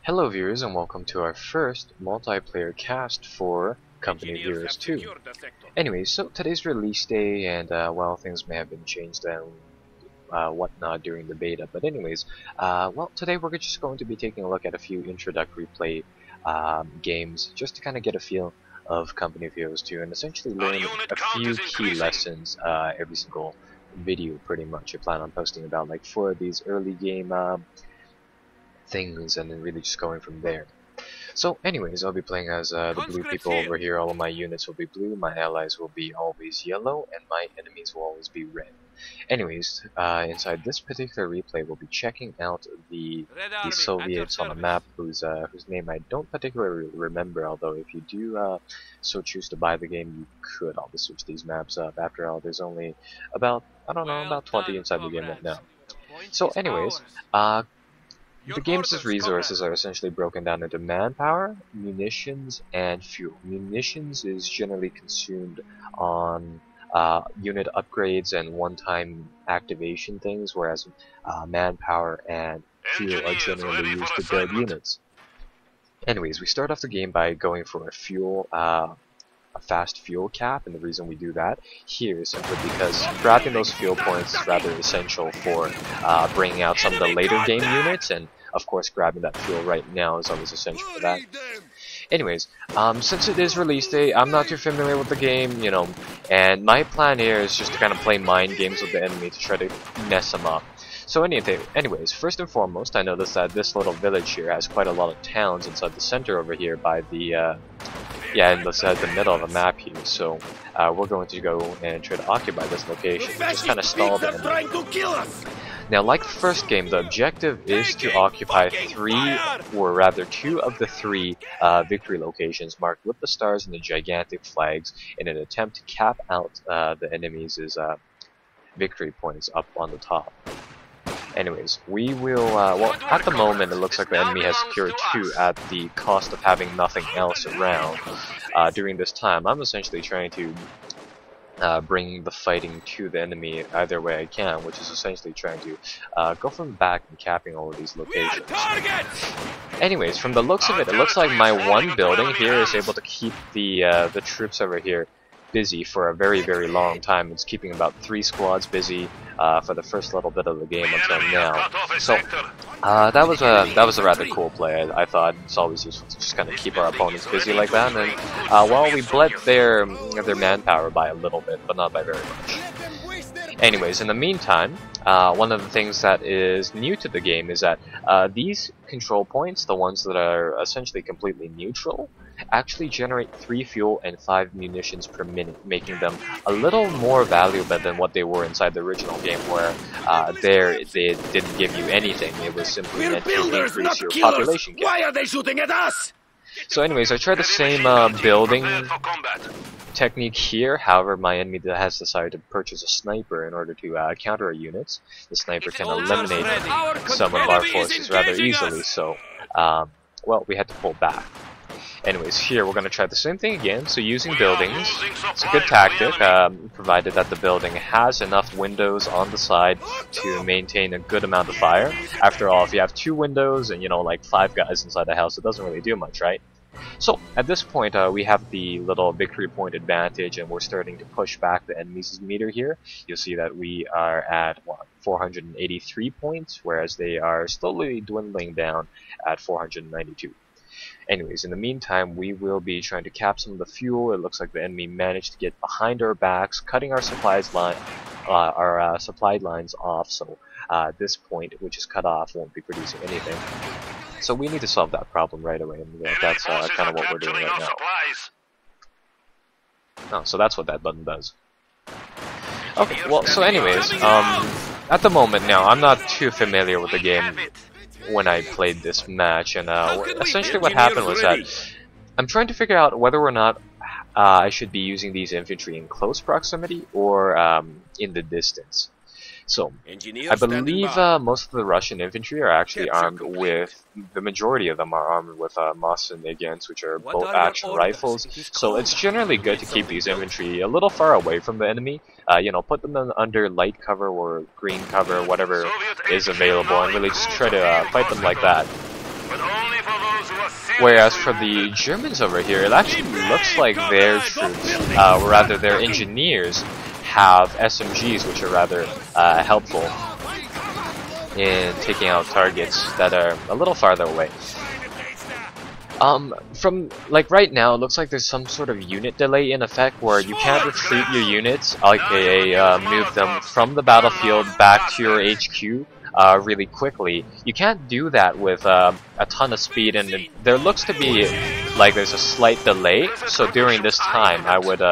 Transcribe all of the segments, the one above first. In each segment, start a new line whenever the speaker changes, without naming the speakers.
Hello viewers and welcome to our first multiplayer cast for Company of Heroes 2. Anyways, so today's release day and well, things may have been changed and whatnot during the beta, but anyways, well, today we're just going to be taking a look at a few introductory play games just to kind of get a feel of Company of Heroes 2 and essentially learn a few key lessons every single video pretty much. I plan on posting about like 4 of these early game things and then really just going from there. So anyways, I'll be playing as the blue people over here. All of my units will be blue, my allies will be always yellow, and my enemies will always be red. Anyways, inside this particular replay we'll be checking out the Soviets on a map whose name I don't particularly remember, although if you do so choose to buy the game, you could. I'll just switch these maps up. After all, there's only about, I don't know, about 20 inside the game right now. So anyways, the game's resources are essentially broken down into manpower, munitions, and fuel. Munitions is generally consumed on unit upgrades and one-time activation things, whereas manpower and fuel are generally used to build units. Anyways, we start off the game by going for a fast fuel cap, and the reason we do that here is simply because grabbing those fuel points is rather essential for bringing out some of the later game units, and of course grabbing that fuel right now is always essential for that. Anyways, since it is release day, I'm not too familiar with the game, you know, and my plan here is just to kind of play mind games with the enemy to try to mess them up. So anyways, first and foremost, I noticed that this little village here has quite a lot of towns inside the center over here by the in the middle of the map here. So we're going to go and try to occupy this location, just kind of stall the enemy. Now, like the first game, the objective is to occupy 2 of the 3 victory locations marked with the stars and the gigantic flags in an attempt to cap out the enemies' victory points up on the top. Anyways, we will, well, at the moment it looks like the enemy has secured 2 at the cost of having nothing else around. During this time, I'm essentially trying to bring the fighting to the enemy either way I can, which is essentially trying to go from the back and capping all of these locations. Anyways, from the looks of it, it looks like my one building here is able to keep the troops over here busy for a very, very long time. It's keeping about 3 squads busy for the first little bit of the game until now. So that was a rather cool play. I thought it's always useful to just kind of keep our opponents busy like that. And well, we bled their manpower by a little bit, but not by very much. Anyways, in the meantime, one of the things that is new to the game is that these control points, the ones that are essentially completely neutral, actually generate 3 fuel and 5 munitions per minute, making them a little more valuable than what they were inside the original game, where they didn't give you anything. It was simply meant to increase your population count.
Why are they shooting at us?
So anyways, I tried the same building technique here. However, my enemy has decided to purchase a sniper in order to counter our units. The sniper can eliminate some of our forces rather easily, so well, we had to pull back. Anyways, here we're going to try the same thing again. So using buildings, it's a good tactic, provided that the building has enough windows on the side to maintain a good amount of fire. After all, if you have 2 windows and, you know, like 5 guys inside the house, it doesn't really do much, right? So at this point, we have the little victory point advantage, and we're starting to push back the enemy's meter here. You'll see that we are at 483 points, whereas they are slowly dwindling down at 492. Anyways, in the meantime, we will be trying to cap some of the fuel. It looks like the enemy managed to get behind our backs, cutting our supply lines off. So this point, which is cut off, won't be producing anything. So we need to solve that problem right away, and that's kind of what we're doing right now. Oh, so that's what that button does. Okay, well, so anyways, at the moment now, I'm not too familiar with the game when I played this match, and essentially what happened was that I'm trying to figure out whether or not I should be using these infantry in close proximity or in the distance. So I believe most of the Russian infantry are actually armed with, the majority of them are armed with Mosin Nagants, which are bolt-action rifles. So it's generally good to keep these infantry a little far away from the enemy. You know, put them under light cover or green cover, whatever is available, and really just try to fight them like that. Whereas for the Germans over here, it actually looks like their troops, or rather their engineers, have SMGs, which are rather helpful in taking out targets that are a little farther away. From, like, right now, it looks like there's some sort of unit delay in effect where you can't retreat your units, aka move them from the battlefield back to your HQ really quickly. You can't do that with a ton of speed, and there looks to be like there's a slight delay. So during this time, I would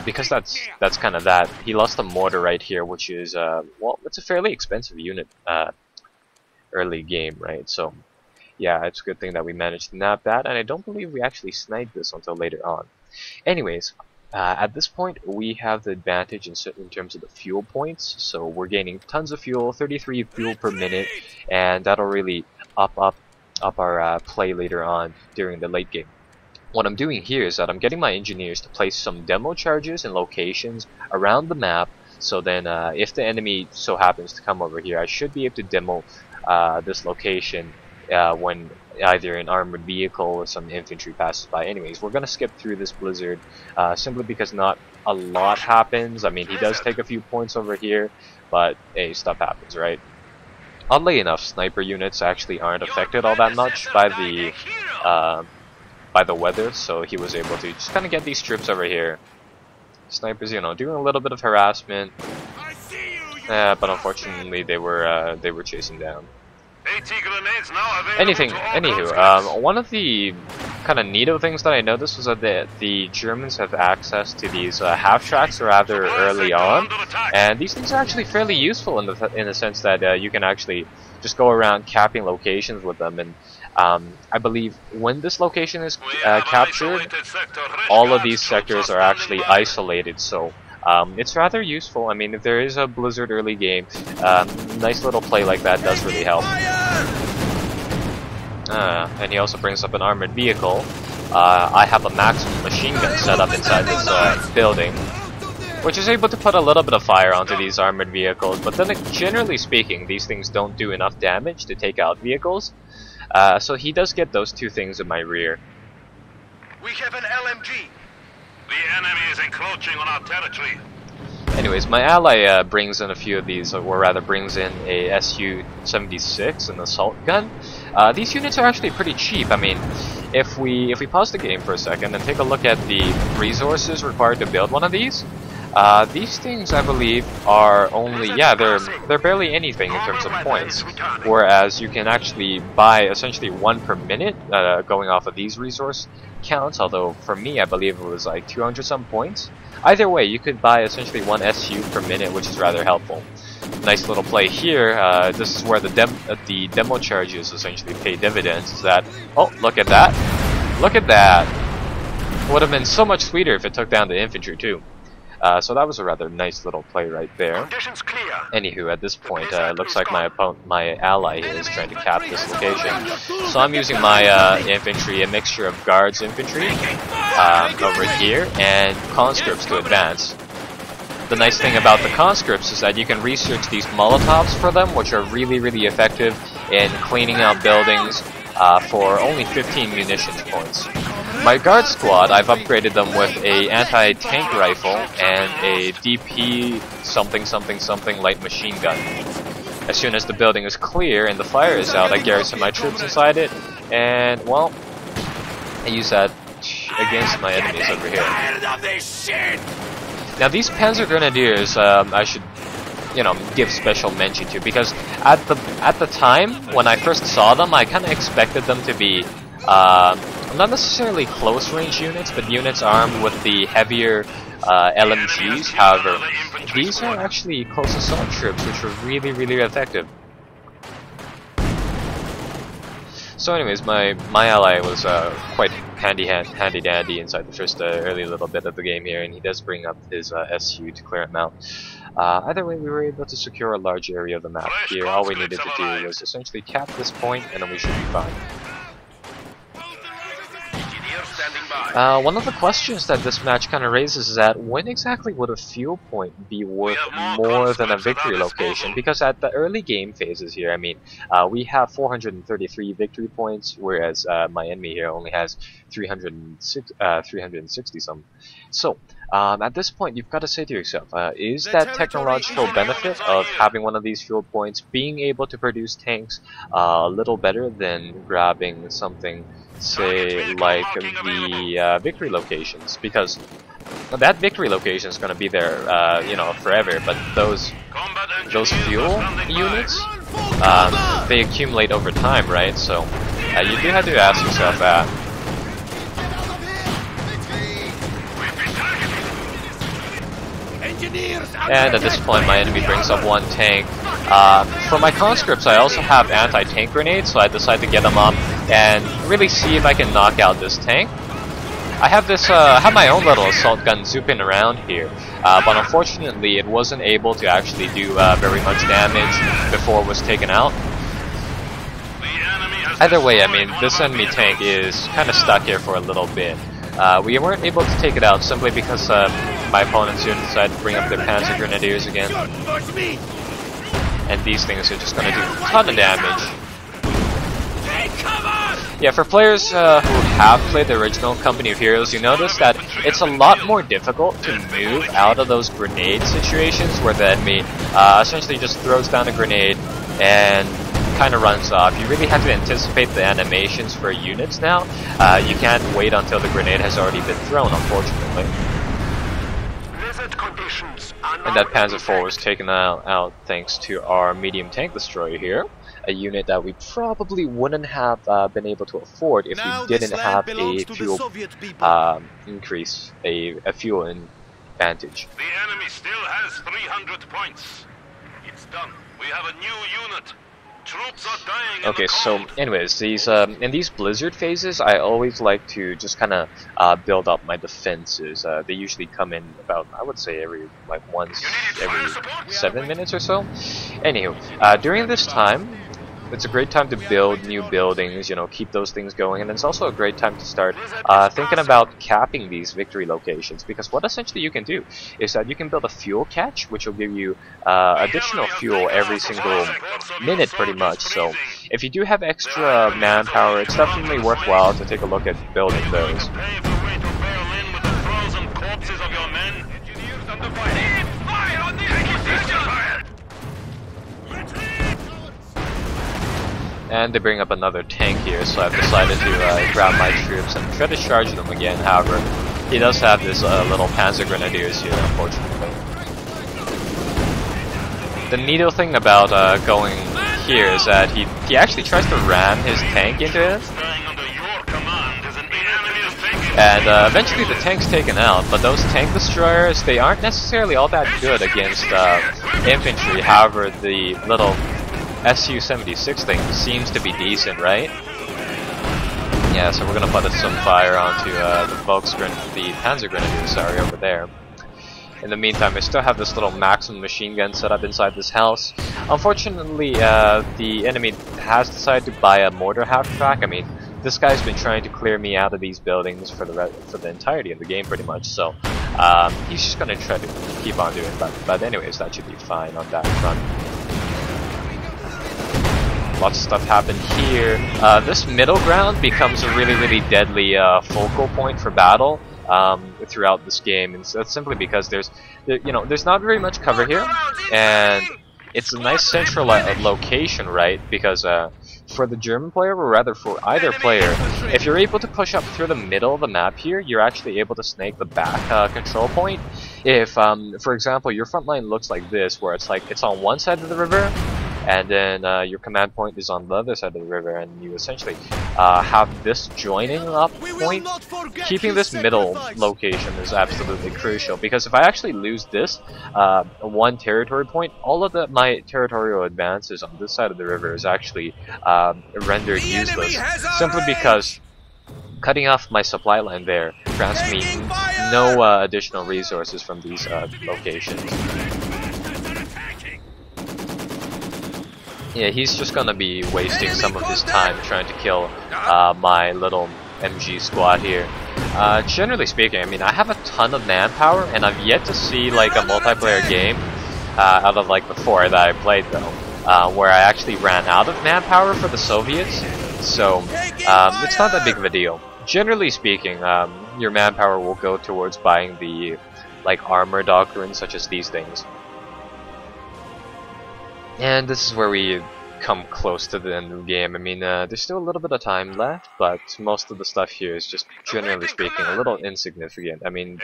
because that's kind of that. He lost a mortar right here, which is well, it's a fairly expensive unit early game, right? So yeah, it's a good thing that we managed to nab that, and I don't believe we actually sniped this until later on. Anyways, at this point we have the advantage in terms of the fuel points, so we're gaining tons of fuel, 33 fuel per minute, and that'll really up our play later on during the late game. What I'm doing here is that I'm getting my engineers to place some demo charges in locations around the map, so then if the enemy so happens to come over here, I should be able to demo this location when either an armored vehicle or some infantry passes by. Anyways, we're gonna skip through this blizzard simply because not a lot happens. I mean, he does take a few points over here, but hey, stuff happens, right? Oddly enough, sniper units actually aren't affected all that much by the weather, so he was able to just kind of get these troops over here. Snipers, you know, doing a little bit of harassment, but unfortunately they were chasing down. Anywho, one of the kind of neato things that I noticed was that the Germans have access to these half tracks rather early on, and these things are actually fairly useful in the sense that you can actually just go around capping locations with them. And I believe when this location is captured, all of these sectors are actually isolated, so it's rather useful. I mean, if there is a blizzard early game, nice little play like that does really help. And he also brings up an armored vehicle. I have a maximum machine gun set up inside this building, which is able to put a little bit of fire onto these armored vehicles, but then generally speaking, these things don't do enough damage to take out vehicles. So he does get those two things in my rear.
We have an LMG. The enemy is encroaching on our territory.
Anyways, my ally brings in a few of these, or rather brings in a Su-76, an assault gun. These units are actually pretty cheap. I mean, if we pause the game for a second and take a look at the resources required to build one of these things, I believe, are only, yeah, they're barely anything in terms of points. Whereas you can actually buy essentially 1 per minute going off of these resource counts, although for me I believe it was like 200 some points. Either way, you could buy essentially 1 SU per minute, which is rather helpful. Nice little play here. This is where the demo charges essentially pay dividends. Is that, oh, look at that, look at that. Would have been so much sweeter if it took down the infantry too. So that was a rather nice little play right there. Anywho, at this point, it looks like my ally here is trying to cap this location. So I'm using my infantry, a mixture of guards infantry over here, and conscripts to advance. The nice thing about the conscripts is that you can research these Molotovs for them, which are really, really effective in cleaning out buildings for only 15 munitions points. My guard squad, I've upgraded them with a anti-tank rifle and a DP something light machine gun. As soon as the building is clear and the fire is out, I garrison my troops inside it, and, well, I use that against my enemies over here. Now these Panzer Grenadiers, I should, you know, give special mention to, because at the time when I first saw them, I kind of expected them to be not necessarily close-range units, but units armed with the heavier LMGs. However, these are actually close assault troops, which are really, really effective. So anyways, my ally was quite handy-dandy inside the first early little bit of the game here, and he does bring up his SU to clear him out. Either way, we were able to secure a large area of the map here. All we needed to do was essentially cap this point, and then we should be fine. One of the questions that this match kind of raises is that when exactly would a fuel point be worth more than a victory location? Because at the early game phases here, I mean, we have 433 victory points, whereas my enemy here only has 360 some. So, at this point, you've got to say to yourself, is that technological benefit of having one of these fuel points being able to produce tanks a little better than grabbing something, say, like the victory locations? Because that victory location is going to be there, you know, forever. But those fuel units, they accumulate over time, right? So you do have to ask yourself that. And at this point, my enemy brings up one tank. For my conscripts, I also have anti-tank grenades, so I decide to get them up and really see if I can knock out this tank. I have this, have my own little assault gun zooping around here, but unfortunately, it wasn't able to actually do very much damage before it was taken out. Either way, I mean, this enemy tank is kind of stuck here for a little bit. We weren't able to take it out simply because my opponents here decided to bring up their Panzer Grenadiers again. And these things are just going to do a ton of damage. Yeah, for players who have played the original Company of Heroes, you notice that it's a lot more difficult to move out of those grenade situations where the enemy essentially just throws down a grenade and kind of runs off. You really have to anticipate the animations for units now. You can't wait until the grenade has already been thrown, unfortunately. And that Panzer IV was taken out thanks to our medium tank destroyer here, a unit that we probably wouldn't have been able to afford if we didn't have a fuel increase, a fuel advantage.
The enemy still has 300 points. It's done. We have a new unit. Troops are dying.
Okay, so anyways, these in these blizzard phases, I always like to just kind of build up my defenses. They usually come in about, I would say, every once every 7 minutes or so. Anywho, during this time, it's a great time to build new buildings, you know, keep those things going, and it's also a great time to start thinking about capping these victory locations, because what essentially you can do is that you can build a fuel catch, which will give you additional fuel every single minute pretty much. So if you do have extra manpower, it's definitely worthwhile to take a look at building those. And they bring up another tank here, so I've decided to grab my troops and try to charge them again. However, he does have this little Panzer Grenadiers here, unfortunately. The neato thing about going here is that he actually tries to ram his tank into it. And eventually the tank's taken out, but those tank destroyers, they aren't necessarily all that good against infantry. However, the little Su-76 thing seems to be decent, right? Yeah, so we're gonna put some fire onto the Panzer Grenadier, sorry, over there. In the meantime, I still have this little Maxim machine gun set up inside this house. Unfortunately, the enemy has decided to buy a mortar half-track. I mean, this guy's been trying to clear me out of these buildings for the entirety of the game, pretty much. So he's just gonna try to keep on doing that. But anyways, that should be fine on that front. Lots of stuff happened here. This middle ground becomes a really deadly focal point for battle throughout this game, and so that's simply because there's not very much cover here, and it's a nice central location, right? Because for the German player, or rather for either player, if you're able to push up through the middle of the map here, you're actually able to snake the back control point. If, for example, your front line looks like this, where it's on one side of the river, and then your command point is on the other side of the river, and you essentially have this joining up point. Keeping this middle location is absolutely crucial, because if I actually lose this one territory point, all of my territorial advances on this side of the river is actually rendered useless, simply because cutting off my supply line there grants me no additional resources from these locations. Yeah, he's just gonna be wasting some of his time trying to kill my little MG squad here. Generally speaking, I mean, I have a ton of manpower, and I've yet to see like a multiplayer game out of like the 4 that I played though, where I actually ran out of manpower for the Soviets. So it's not that big of a deal. Generally speaking, your manpower will go towards buying the like armor doctrines such as these things. And this is where we come close to the end of the game. I mean, there's still a little bit of time left, but most of the stuff here is just, generally speaking, a little insignificant. I mean,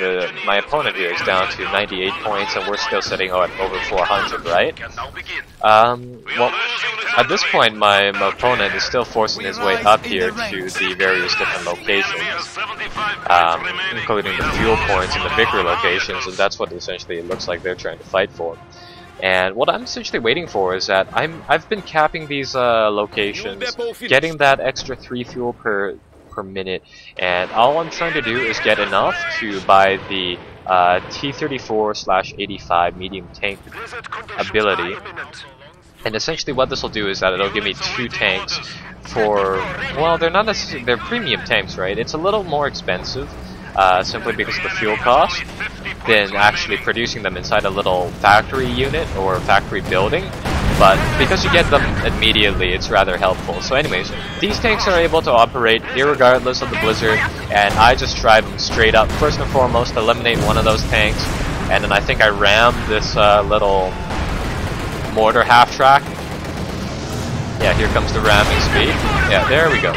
my opponent here is down to 98 points, and we're still sitting at over 400, right? Well, at this point, my opponent is still forcing his way up here to the various different locations, including the fuel points and the victory locations, and that's what essentially it looks like they're trying to fight for. And what I'm essentially waiting for is that I've been capping these locations, getting that extra 3 fuel per minute, and all I'm trying to do is get enough to buy the T-34/85 medium tank ability. And essentially what this will do is that it'll give me 2 tanks for, well, they're not necessarily, they're premium tanks, right? It's a little more expensive, simply because of the fuel cost, than actually producing them inside a little factory unit or factory building. But because you get them immediately, it's rather helpful. So anyways, these tanks are able to operate irregardless of the blizzard, and I just drive them straight up. First and foremost, eliminate one of those tanks, and then I think I rammed this little mortar half-track. Yeah, here comes the ramming speed. Yeah, there we go.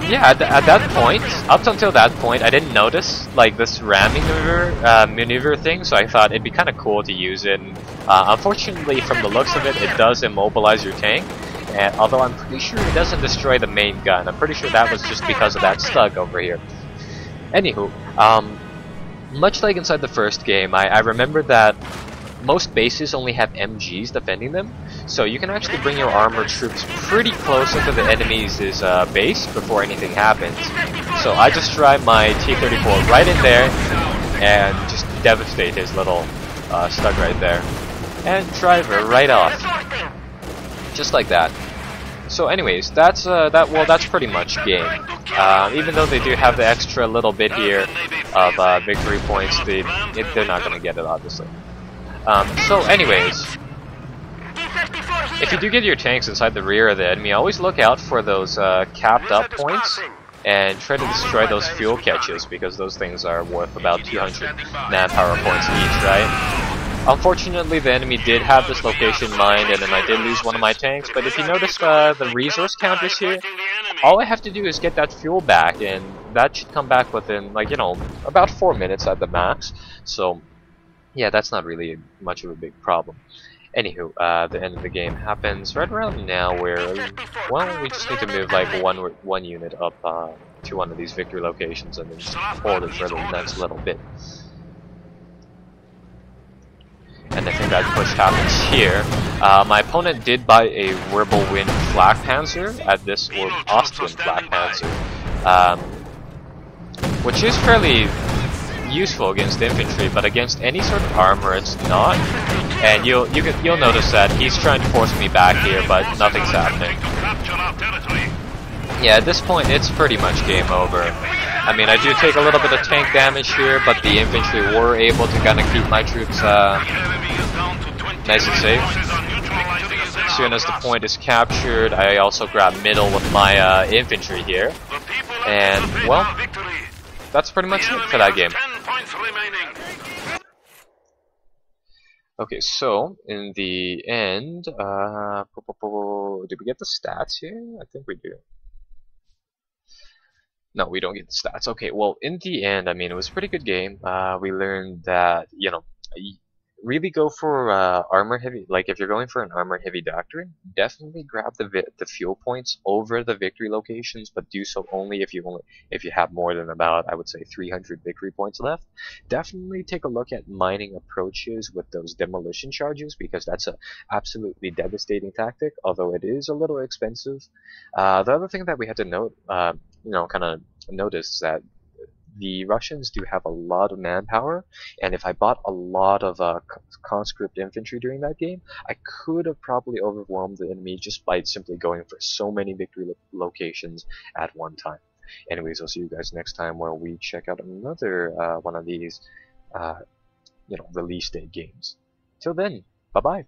Yeah, at that point, up until that point, I didn't notice like this ramming maneuver thing, so I thought it'd be kind of cool to use it. Unfortunately, from the looks of it, it does immobilize your tank, and although I'm pretty sure it doesn't destroy the main gun, I'm pretty sure that was just because of that stug over here. Anywho, much like inside the first game, I remember that most bases only have MGs defending them, so you can actually bring your armored troops pretty close into the enemy's base before anything happens. So I just drive my T-34 right in there and just devastate his little stug right there, and drive her right off, just like that. So anyways, that's pretty much game. Even though they do have the extra little bit here of victory points, they're not going to get it, obviously. So anyways, if you do get your tanks inside the rear of the enemy, always look out for those capped up points and try to destroy those fuel catches, because those things are worth about 200 manpower points each, right? Unfortunately, the enemy did have this location mined, and then I did lose one of my tanks, but if you notice the resource counters here, all I have to do is get that fuel back, and that should come back within, like, you know, about 4 minutes at the max. So yeah, that's not really much of a big problem. Anywho, the end of the game happens right around now, where, well, we just need to move like one unit up to one of these victory locations and then just hold it for the next little bit. And I think that push happens here. My opponent did buy a Wirbelwind Flak Panzer at this, or Austrian Flak Panzer, which is fairly useful against infantry, but against any sort of armor it's not. And you'll notice that he's trying to force me back here, but nothing's happening. Yeah, at this point it's pretty much game over. I mean, I do take a little bit of tank damage here, but the infantry were able to kind of keep my troops nice and safe. As soon as the point is captured, I also grab middle with my infantry here, and well, that's pretty much it for that game. Okay, so in the end, did we get the stats here? I think we do. No, we don't get the stats. Okay, well, in the end, I mean, it was a pretty good game. We learned that, you know, really go for armor heavy. Like, if you're going for an armor heavy doctrine, definitely grab the fuel points over the victory locations, but do so only if you have more than about, I would say, 300 victory points left. Definitely take a look at mining approaches with those demolition charges, because that's a absolutely devastating tactic, although it is a little expensive. The other thing that we had to note, you know, kind of notice is that the Russians do have a lot of manpower, and if I bought a lot of conscript infantry during that game, I could have probably overwhelmed the enemy just by simply going for so many victory locations at one time. Anyways, I'll see you guys next time where we check out another one of these, release date games. Till then, bye bye.